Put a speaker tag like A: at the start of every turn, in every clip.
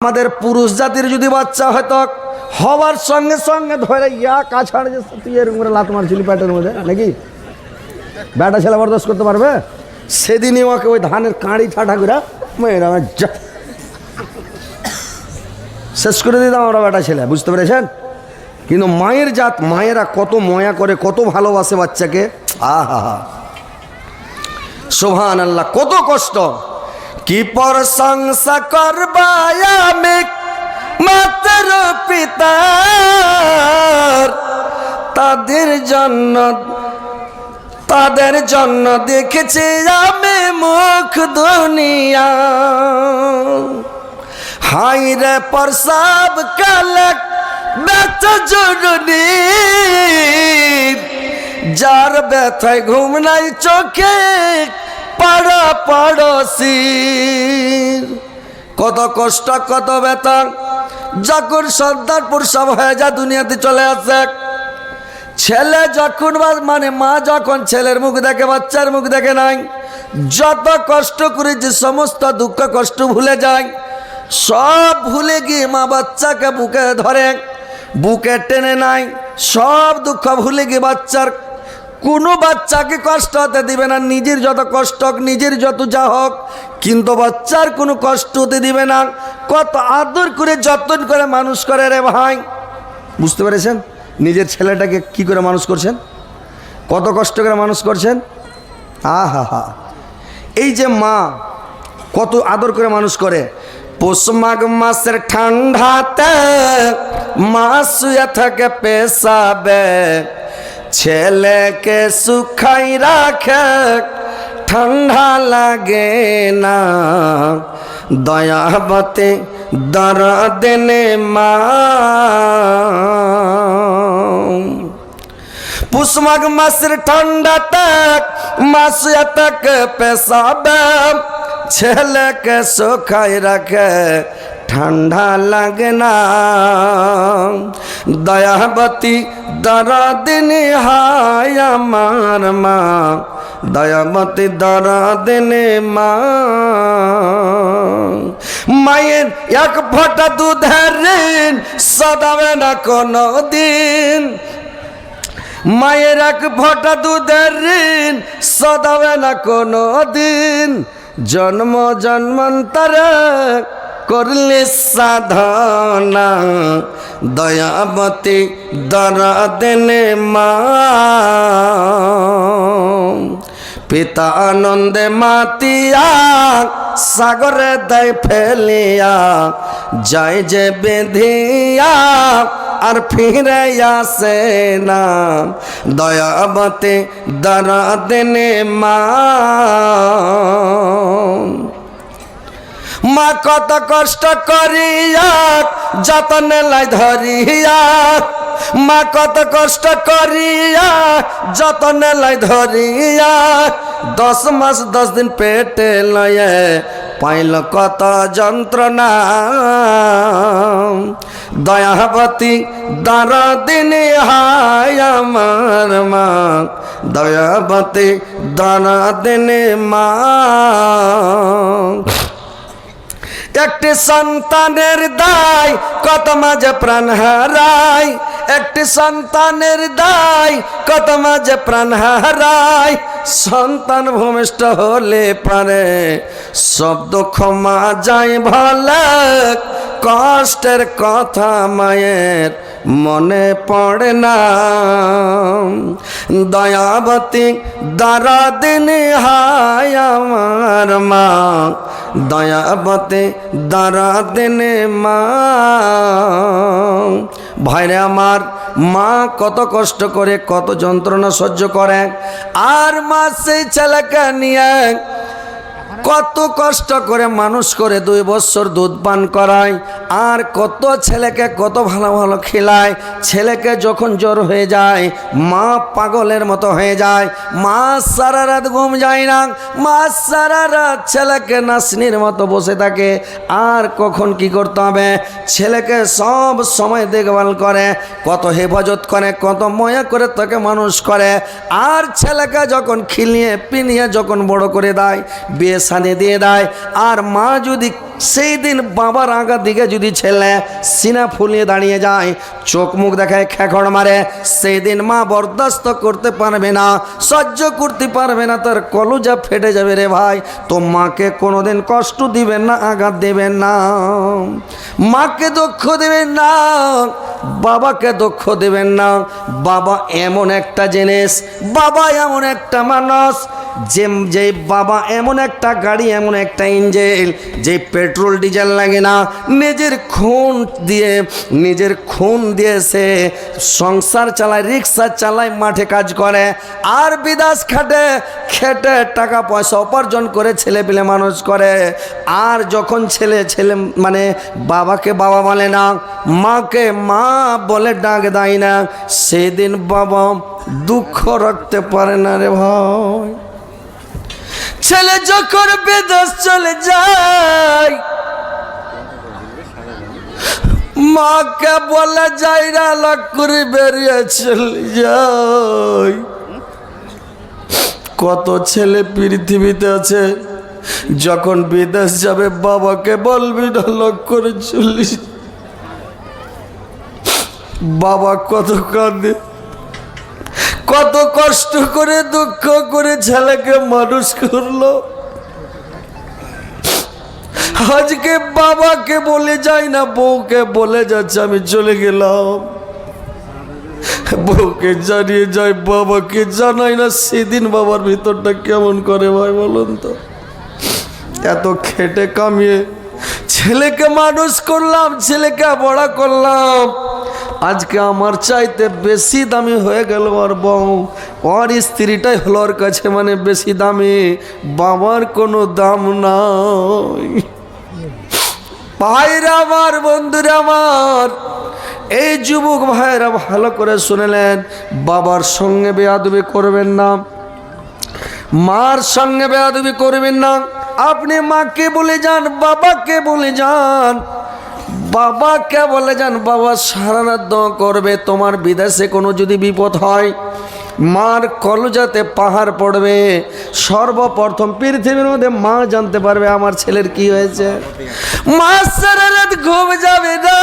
A: আমাদের পুরুষ জাতির যদি বাচ্চা হয়তো হওয়ার সঙ্গে সঙ্গে ধরে ইয়া কাছাড় যে তুই এরকম করে লাত মারছিলি পেটের মধ্যে নাকি বেটা ছেলে বরদাস্ত করতে পারবে? সেদিনই ওকে ওই ধানের কাঁড়ি ঠাঠা করে মেয়েরা শেষ করে দিতাম আমরা বেটা ছেলে, বুঝতে পেরেছেন? কিন্তু মায়ের জাত, মায়েরা কত ময়া করে, কত ভালোবাসে বাচ্চাকে। আহা হা, সুবহানাল্লাহ, কত কষ্ট। কি প্রশংসা করবায় আমি মাতৃ পিতার, তাদের জন্য দেখেছি আমি মুখ দুনিয়া। হাই রে প্রসাব কালক ব্যথা জরুরি, যার ব্যথায় ঘুম নাই চোখে পাড়া পড়োশির। কত কষ্ট, কত ব্যথা। যখন সন্তান প্রসব হয়ে যায়, দুনিয়াতে চলে আসে, ছেলে যখন মানে মা যখন ছেলের মুখ দেখে, বাচ্চার মুখ দেখে নাই, যত কষ্ট করেছে সমস্ত দুঃখ কষ্ট ভুলে যায়। সব ভুলে গিয়ে মা বাচ্চাকে বুকে ধরে, বুকে টেনে নাই, সব দুঃখ ভুলে গিয়ে বাচ্চার কোনো বাচ্চাকে কষ্ট হতে দিবে না। নিজের যত কষ্ট হোক, নিজের যত যা হোক, কিন্তু বাচ্চার কোনো কষ্ট হতে দিবে না। কত আদর করে যত্ন করে মানুষ করে রে ভাই, বুঝতে পেরেছেন? নিজের ছেলেটাকে কি করে মানুষ করছেন, কত কষ্ট করে মানুষ করছেন। আহা হা, এই যে মা কত আদর করে মানুষ করে। পৌষ মাঘ মাসের ঠান্ডাতে মা শুয়ে থাকে পেশাবে, ছেলেকে শুকাই রাখে, ঠান্ডা লাগে না। দয়াবতে দরদেনে মা, পৌষ মাঘ মাসের ঠান্ডাতে মা শুয়ে থাকে পেশাবে, ছেলেকে শুকাই রাখে, ঠান্ডা লাগে না। দয়াবতী দরদিনী হায় আমার মা, দয়াবতী দরদিনী মা। মায়ের এক ফোঁটা দুধের ঋণ সদাবে না কোনো দিন, মায়ের এক ফোঁটা দুধের ঋণ সদাবে না কোনো দিন। জন্ম জন্মান্তরে করলে সাধনা, দয়াবতী দরদিনী মা। পিতা আনন্দে মাতিয়া সাগরে দেয় ফেলিয়া, যায় যে বেঁধিয়া আর ফিরে আসে না। দয়াবতী দরদিনী মা। মা কত কষ্ট করিয়া যতনে লাই ধরিয়া, মা কত কষ্ট করিয়া যতনে লাই ধরিয়া, 10 মাস 10 দিন পেটে লয়ে পাইল কত যন্ত্রণা। দয়াবতী দরদিনী হায় আমার মা, দয়াবতী দরদিনী মা। একটি সন্তানের দায় কত মাঝে প্রাণ হারায়, একটি সন্তানের দায় কত মাঝে প্রাণ হারায়। সন্তান ভূমিষ্ঠ হলে পারে সব দুঃখ মা যায় ভোলে, কষ্টের কথা মায়ের মনে পড়ে না। দয়াবতী দরদিনী হায় আমার মা, দয়াবতী দরদিনী মা। ভাইরে আমার, মা কত কষ্ট করে, কত যন্ত্রণা সহ্য করে, আর মা সেই ছেলেকে নিয়ে কত কষ্ট করে মানুষ করে 2 বছর দুধ পান করায়, আর কত ছেলেকে কত ভালো ভালো খেলায়। ছেলেকে যখন জ্বর হয়ে যায়, মা পাগলের মতো হয়ে যায়, মা সারা রাত ঘুম যায় না, মা সারা রাত ছেলেকে নাসনির মতো বসে থাকে। আর কখন কি করতে হবে, ছেলেকে সব সময় দেখভাল করে, কত হেফাজত করে, কত ময়া করে তাকে মানুষ করে। আর ছেলেকে যখন খিলিয়ে পিনিয়ে যখন বড় করে দেয়, বিয়ে শাদী দিয়ে দেয়, আর মা যদি সেই দিন বাবার আগার দিকে যদি ছেলে সিনা ফুলিয়ে দাঁড়িয়ে যায়, চোখ মুখ দেখায়, খেখড় মারে, সেই দিন মা বরদাস্ত করতে পারবে না, সহ্য করতে পারবে না, তার কলিজা ফেটে যাবে রে ভাই। তো মাকে কোনোদিন কষ্ট দিবেন না, আঘাত দেবেন না, মাকে দুঃখ দেবেন না, বাবাকে দুঃখ দেবেন না। বাবা এমন একটা জিনিস, বাবা এমন একটা মানুষ, যে বাবা এমন একটা গাড়ি, এমন একটা ইঞ্জিন, যে পেট্রোল ডিজেল লাগে না, নিজের খুন দিয়ে সে সংসার চালায়, রিক্সা চালায়, মাঠে কাজ করে, আর বিদেশ খেটে টাকা পয়সা উপার্জন করে ছেলে পেলে মানুষ করে। আর যখন ছেলে মানে বাবাকে বাবা বলে না, মাকে মা বলে ডাক দেয় না, সেদিন বাবা দুঃখ রাখতে পারে না রে ভাই। ছেলে যখন বিদেশ চলে যায়, মাকে বলে যাই না, লাখ করে বেরিয়ে চলে যায়। কত ছেলে পৃথিবীতে আছে, যখন বিদেশ যাবে বাবাকে বলবি না, লাখ করে চল্লিশ। বাবা কত কাঁদে, কত কষ্ট করে, দুঃখ করে ছেলেকে মানুষ করলো। আজকে বাবাকে বলে যাই না, বউকে বলে যাচ্ছে আমি চলে গেলাম, বউকে জানিয়ে যায়, বাবাকে জানাই না। সেদিন বাবার ভিতরটা কেমন করে ভাই বলুন তো? এত খেটে কামিয়ে ছেলেকে মানুষ করলাম, ছেলেকে বড় করলাম, আজকে আমার চাইতে বেশি দামি হয়ে গেল ওর বউ, ওর স্ত্রীটাই হলো ওর কাছে মানে বেশি দামি, বাবার কোনো দাম নাই। ভাইরা আমার, বন্ধুরা আমার, এই যুবক ভাইরা ভালো করে শুনলেন, বাবার সঙ্গে বেয়াদবি করবেন না, মার সঙ্গে বেয়াদবি করবেন না। আপনি মাকে বলে যান, বাবাকে বলে যান, বাবাকে বলে যান, বাবা সারা রাত দোয়া করবে। তোমার বিদেশে কোনো যদি বিপদ হয়, মার কলজাতে পাহাড় পড়বে। সর্বপ্রথম পৃথিবীর মধ্যে মা জানতে পারবে আমার ছেলের কি হয়েছে। মা সারা রাত ঘুম যাবে না,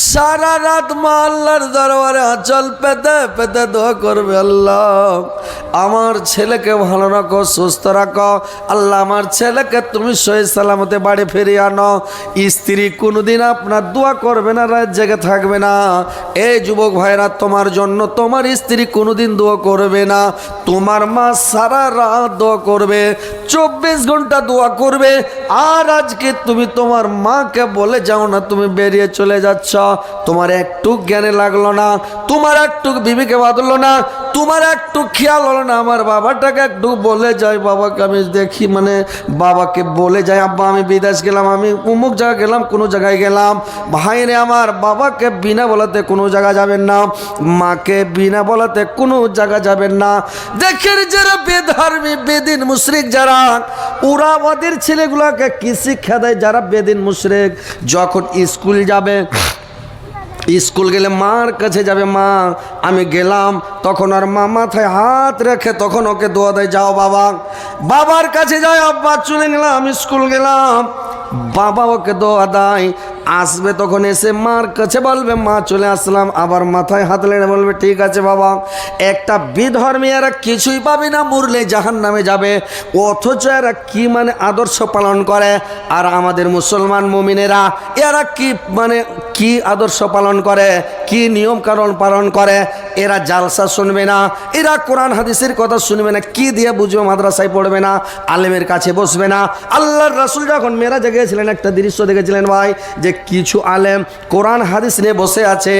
A: সারা রাত মা আল্লাহর দরবারে আঁচল পেতে পেতে দোয়া করবে, আল্লাহ আমার ছেলেকে ভালো রাখো, সুস্থ রাখো, আল্লাহ আমার ছেলেকে তুমি সহি সালামতে বাড়ি ফিরিয়ে আনো। স্ত্রী কোনোদিন আপনার দোয়া করবে না, রাত জেগে থাকবে না। এই যুবক ভাইরা, তোমার জন্য তোমার স্ত্রী কোনোদিন দোয়া করবে না, তোমার মা সারা রাত দোয়া করবে, 24 ঘন্টা দোয়া করবে। আর আজকে তুমি তোমার মাকে বলে যাও না তুমি বেরিয়ে চলে যাচ্ছ, তোমার একটু জ্ঞানে লাগলো না, তোমার একটু বিবেকে বাঁধলো না, তোমার একটু খেয়াল হলো না, আমার বাবাটাকে একটু বলে যাই, বাবাকে আমি দেখি, মানে বাবাকে বলে যাই, আব্বা আমি বিদেশ গেলাম, আমি অমুক জায়গায় গেলাম, কোনো জায়গায় গেলাম। ভাইরে আমার, বাবাকে বিনা বলাতে কোনো জায়গা যাবেন না, মাকে বিনা বলাতে কোনো জায়গা যাবেন না। দেখেন যারা বেধর্মী, বেদিন মুশরিক যারা, ওরা ওদের ছেলেগুলোকে কি শিক্ষা দেয়? যারা বেদিন মুশরিক যখন স্কুল যাবে, স্কুল গেলে মার কাছে যাবে, মা আমি গেলাম, তখন আর মা মাথায় হাত রেখে তখন ওকে দোয়া দেয়, যাও বাবা। বাবার কাছে যায়, আব্বা চলে গেলাম, আমি স্কুল গেলাম, বাবা ওকে দোয়া দেয়। আসবে তখন এসে মার কাছে বলবে, মা চলে আসলাম, আবার মাথায় হাত লেগে বলবে, ঠিক আছে বাবা। একটা বিধর্মী এরা কিছুই পাবে না, মরলে জাহান্নামে যাবে, অথচ এরা কি মানে আদর্শ পালন করে। আর আমাদের মুসলমান মুমিনেরা এরা কি মানে কি আদর্শ পালন করে, কি নিয়ম কারণ পালন করে। এরা জালসা শুনবে না, এরা কোরআন হাদিসের কথা শুনবে না, কি দিয়ে বুঝবে, মাদ্রাসায় পড়বে না, আলেমের কাছে বসবে না। আল্লাহর রাসূল যখন মেরাজে গিয়েছিলেন, একটা দৃশ্য দেখেছিলেন ভাই, যে কিছু আলেম কোরআন হাদিস নিয়ে বসে আছে,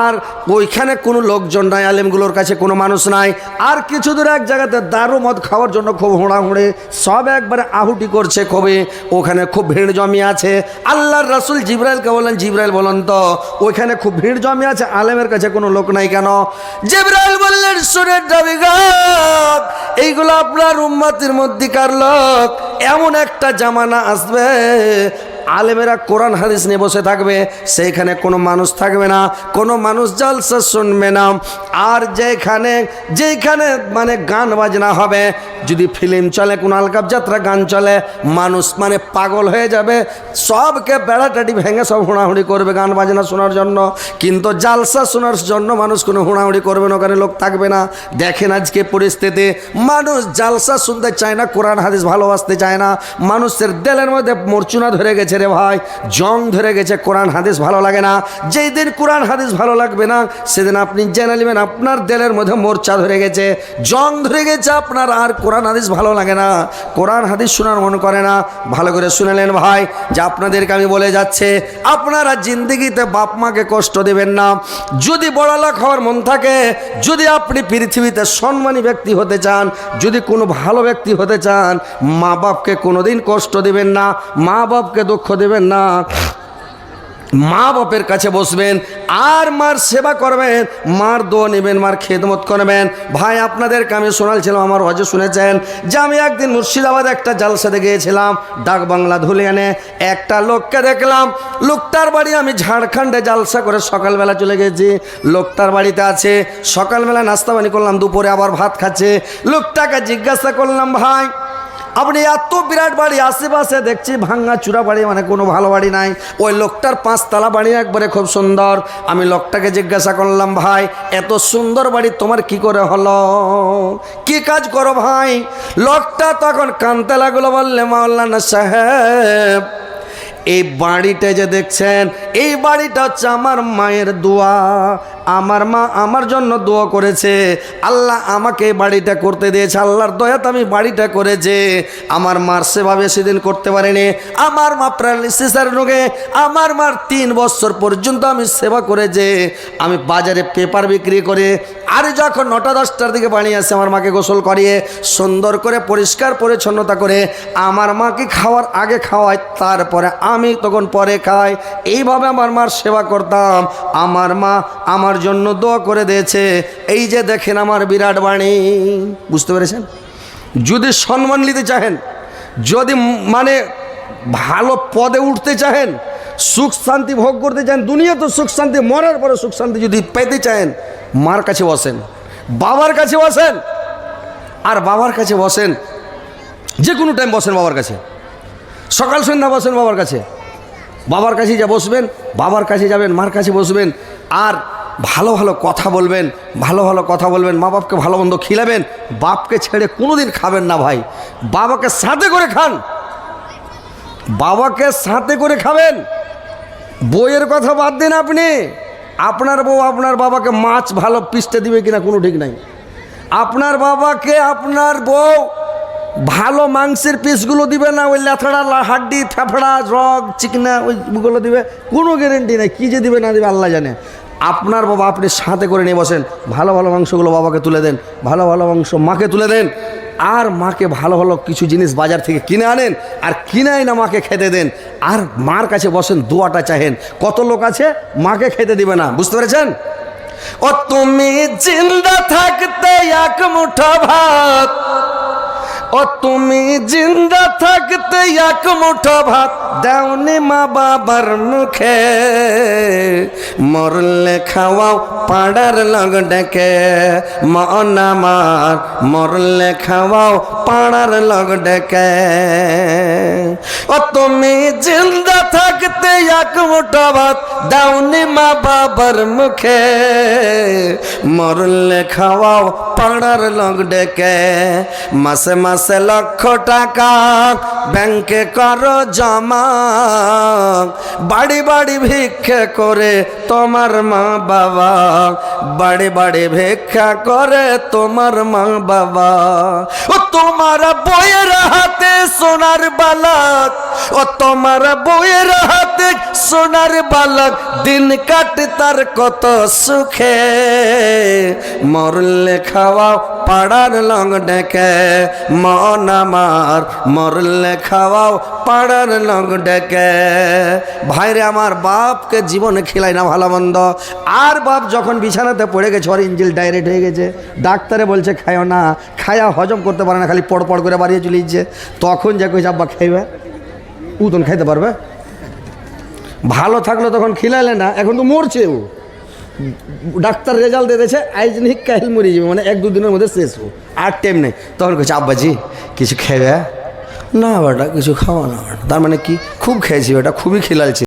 A: আর ওইখানে কোনো লোকজন নাই, আলেমগুলোর কাছে কোনো মানুষ নাই। আর কিছু দূরে এক জায়গাতে দারু মদ খাওয়ার জন্য খুব হোঁড়াহুঁড়ে সব একবারে আহুতি করছে, খুবই ওখানে খুব ভিড় জমিয়ে আছে। আল্লাহর রাসূল জিবরাইলকে বললেন, জিবরাইল বলেন তো ওইখানে খুব ভিড় জমিয়ে আছে, আলেমের কাছে কোনো লোক নাই কেন? জিবরাইল বললেন, শুনেন নবীগণ, এইগুলো আপনার উম্মতের মধ্যেকার লোক। এমন একটা জামানা আসবে, আলেমেরা কোরআন হাদিস নিয়ে বসে থাকবে, সেইখানে কোনো মানুষ থাকবে না, কোনো মানুষ জলসা শুনবে না। আর যেখানে মানে গান বাজনা হবে, যদি ফিল্ম চলে, কোনো আলকাপ যাত্রা গান চলে, মানুষ মানে পাগল হয়ে যাবে, সবকে বেড়াটাটি ভেঙে সব হুড়াহুড়ি করবে গান বাজনা শোনার জন্য। কিন্তু জালসা শোনার জন্য মানুষ কোনো হুড়াহুড়ি করবে না, ওখানে লোক থাকবে না। দেখেন আজকে পরিস্থিতি, মানুষ জালসা শুনতে চায় না, কোরআন হাদিস ভালোবাসতে চায় না। মানুষের দিলের মধ্যে মরচুনা ধরে গেছে রে ভাই, জং ধরে গেছে, কোরআন হাদিস ভালো লাগে না। যেই দিন কোরআন হাদিস ভালো লাগবে না, সেদিন আপনি জেনে নেবেন আপনার দিলের মধ্যে মোর্চা ধরে গেছে, জং ধরে গেছে আপনার, আর কোরআন হাদিস ভালো লাগে না, কোরআন হাদিস শোনার মন করে না। ভালো করে শুনেলেন ভাই, যে আপনাদেরকে আমি বলে যাচ্ছে, আপনারা জিন্দেগিতে বাপ মাকে কষ্ট দেবেন না। যদি বড়লোক হওয়ার মন থাকে, যদি আপনি পৃথিবীতে সম্মানী ব্যক্তি হতে চান, যদি কোনো ভালো ব্যক্তি হতে চান, মা বাপকে কোনোদিন কষ্ট দেবেন না, মা বাপকে দুঃখ দেবেন না। মা বাপের কাছে বসবেন আর মার সেবা করবেন, মার দোয়া নেবেন, মার খেদমত করবেন। ভাই আপনাদেরকে আমি শোনালছিলাম, আমার হজে শুনেছেন যে আমি একদিন মুর্শিদাবাদে একটা জালসাতে গিয়েছিলাম, ডাক বাংলা ধুলিয়ানে। একটা লোককে দেখলাম, লোকটার বাড়ি, আমি ঝাড়খণ্ডে জালসা করে সকালবেলা চলে গেছি, লোকটার বাড়িতে আছে, সকালবেলা নাস্তা পানি করলাম, দুপুরে আবার ভাত খাচ্ছে। লোকটাকে জিজ্ঞাসা করলাম, ভাই আপনি এত বিরাট বাড়ি, আশেপাশে দেখছি ভাঙ্গা চূড়া বাড়ি, মানে কোনো ভালো বাড়ি নাই। ওই লোকটার 5 তলা বাড়ি, একবারে খুব সুন্দর। আমি লোকটাকে জিজ্ঞাসা করলাম, ভাই এত সুন্দর বাড়ি তোমার কি করে হলো, কি কাজ করো ভাই? লোকটা তখন কানতে লাগলো, বললে, মাওলানা সাহেব, এই বাড়িটা যে দেখছেন, এই বাড়িটা হচ্ছে আমার মায়ের দোয়া। আমার মা আমার জন্য দোয়া করেছে, আল্লাহ আমাকে এই বাড়িটা করতে দিয়েছে, আল্লাহর দয়াতে আমি বাড়িটা করেছে। আমার মার সেবা বেশি দিন করতে পারিনি, আমার মা প্যারালিসিসের রোগে, আমার মার 3 বছর পর্যন্ত আমি সেবা করেছে। আমি বাজারে পেপার বিক্রি করে, আর যখন 9টা-10টার দিকে বাড়ি আসে, আমার মাকে গোসল করিয়ে সুন্দর করে পরিষ্কার পরিচ্ছন্নতা করে আমার মাকে খাওয়ার আগে খাওয়াই, তারপরে আমি তখন পরে খাই। এইভাবে আমার মার সেবা করতাম। আমার মা আমার জন্য দোয়া করে দিয়েছে। এই যে দেখেন আমার বিরাট বাণী, বুঝতে পেরেছেন? যদি সম্মান নিতে চাহেন, যদি মানে ভালো পদে উঠতে চাহেন, সুখ শান্তি ভোগ করতে চান, দুনিয়া তো সুখ শান্তি, মরার পরে সুখ শান্তি যদি পেতে চান, মার কাছে বসেন, বাবার কাছে বসেন। আর বাবার কাছে বসেন, যে কোনো টাইম বসেন বাবার কাছে, সকাল সন্ধ্যা বসেন বাবার কাছে। বাবার কাছে যা বসবেন, বাবার কাছে যাবেন, মার কাছে বসবেন, আর ভালো ভালো কথা বলবেন, ভালো ভালো কথা বলবেন, মা বাপকে ভালো মন্দ খিলাবেন। বাপকে ছেড়ে কোনোদিন খাবেন না ভাই, বাবাকে সাথে করে খান, বাবাকে সাথে করে খাবেন। বইয়ের কথা বাদ দিন, আপনি আপনার বউ আপনার বাবাকে মাছ ভালো পিসতে দিবে কিনা কোনো ঠিক নাই। আপনার বাবাকে আপনার বউ ভালো মাংসের পিসগুলো দিবে না, ওই লেথড়া হাড্ডি ফেফড়া রগ চিকনা ওইগুলো দিবে, কোনো গ্যারেন্টি নাই। কী যে দিবে না দিবে আল্লাহ জানে। আপনার বাবা আপনি সাথে করে নিয়ে বসেন, ভালো ভালো মাংসগুলো বাবাকে তুলে দেন, ভালো ভালো মাংস মাকে তুলে দেন, আর মাকে ভালো ভালো কিছু জিনিস বাজার থেকে কিনে আনেন, আর কিনে না মাকে খেতে দেন। আর মার কাছে বসেন, দোয়াটা চাহেন। কত লোক আছে মাকে খেতে দিবে না, বুঝতে পেরেছেন? ও তুমি জিন্দা থাকতে এক মুঠো ভাত, ও তুমি জিন্দা থাকতে এক মুঠো ভাত দাওনি মা বাবার মুখে, মরলে খাওয়াও পাড়ার লগ ডেকে, মন আমার মরলে খাওয়াও পাড়ার লগ ডেকে। ও তুমি জিন্দা থাকতে এক মুঠো ভাত দাওনি মা বাবার মুখে, মরলে খাওয়াও পাড়ার লগ ডেকে। মাসে মাসে লক্ষ টাকা ব্যাংকে করো জমা, বাড়ি বাড়ি ভিক্ষা করে তোমার মা বাবা, বাড়ি বাড়ি ভিক্ষা করে তোমার মা বাবা। ও তোমার বইয়ের হাতে সোনার বালক, ও তোমার বইয়ের হাতে সোনার বালক, দিন কাটে তার কত সুখে, মরলে খাওয়াও পাড়ার লং ডেকে, মন আমার মরলে খাওয়াও পাড়ার লং ডেকে। ভাইরে আমার বাপকে জীবনে খেলাই না ভালো মন্দ, আর বাপ যখন বিছানাতে পড়ে গেছে, ওর ইঞ্জিল ডাইরেক্ট হয়ে গেছে, ডাক্তারে বলছে খায়ও না, খায়া হজম করতে পারে না, খালি পড় পড় করে বাড়িয়ে চলে যাচ্ছে। তখন যে কইছে আব্বা খাইবে, উতন খাইতে পারবে, ভালো থাকলো তখন খিলাইলে না, এখন তো মরছে ও। ডাক্তার রেজাল্ট দিয়ে দিয়েছে আইজ নিক কাহিল মরে যাবে, মানে 1-2 দিনের মধ্যে শেষ ও, আর টাইম নেই। তখন কইছে আব্বাজি কিছু খেবে? না বেটা কিছু খাওয়া না বেটা। তার মানে কি? খুব খেয়েছি বেটা, খুবই খিলালছি।